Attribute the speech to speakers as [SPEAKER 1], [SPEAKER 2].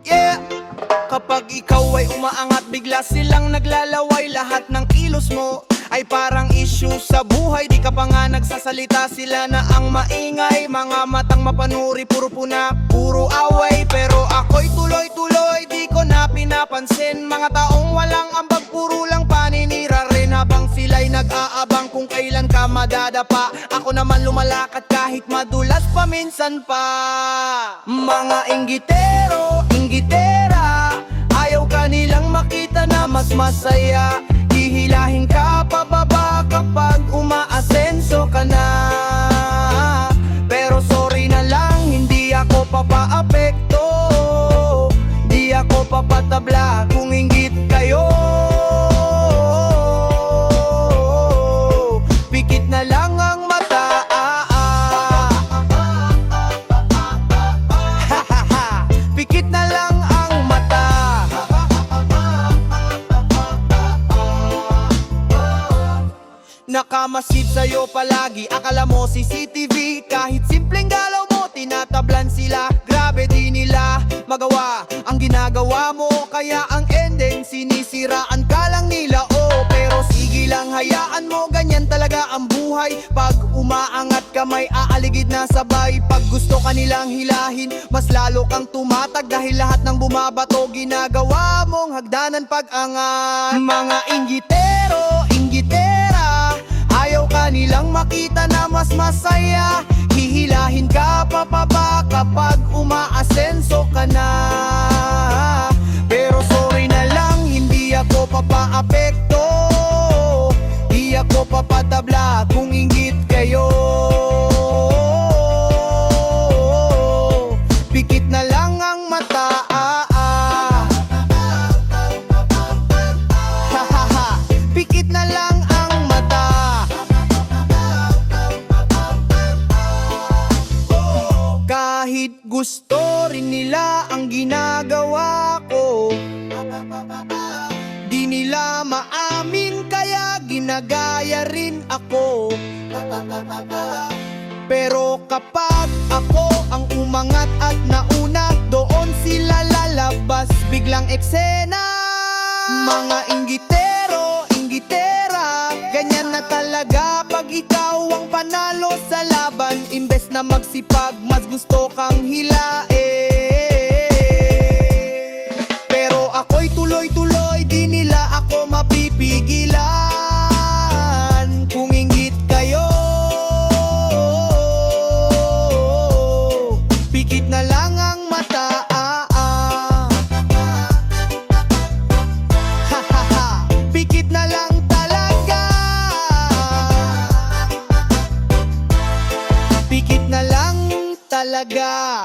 [SPEAKER 1] Yeah! Kapag ikaw ay umaangat, bigla silang naglalaway. Lahat ng kilos mo ay parang issue sa buhay. Di ka pa nga nagsasalita, sila na ang maingay. Mga matang mapanuri, puro puna, puro away. Pero ako'y tuloy-tuloy, di ko na pinapansin. Mga taong walang ambag, puro lang paninira rin. Habang sila'y nag-aabang kung kailan ka madadapa, ako naman lumalakad kahit madulas pa minsan pa. Mga inggitero, inggitera, ayaw kanilang makita na mas masaya. Hihilahin ka pababa kapag umaasenso ka na. Pero sorry na lang, hindi ako papaapekto, di ako papatabla kung inggit kayo. Pikit na lang ang mata, pikit na lang ang mata. Nakamasid sa'yo palagi, akala mo CCTV. Kahit simpleng galaw mo, tinatablan sila. Grabe di nila magawa ang ginagawa mo, kaya ang ending sinisiraan ka lang nila. Oh, pero sige lang, hayaan mo, ganyan talaga ang buhay. Pag umaangat ka may aaligid na sabay. Pag gusto ka nilang hilahin, mas lalo kang tumatag. Dahil lahat ng bumabato, ginagawa mong hagdanan pag-angat. Mga inggitero, inggitera, ayaw ka nilang makita na mas masaya. Hihilahin ka papaba kapag umaasenso ka na. Pero sorry na lang, hindi ako papaapekto, di ako papatabla kung inggit kayo. Pikit na lang ang mata, pikit na lang ang mata. Kahit gusto rin nila ang ginagawa ko, di nila maamin kaya ginagaya rin ako. Pero kapag ako ang umangat at nauna, doon sila lalabas biglang eksena. Mga inggitero, inggitera, ganyan na talaga pag ikaw ang panalo sa laban. Imbes na magsipag, mas gusto kang hilain. Pero ako'y tuloy-tuloy, di nila ako mapipigilan. Kung inggit kayo, pikit na lang ang mata. Pikit na lang talaga, pikit na lang talaga.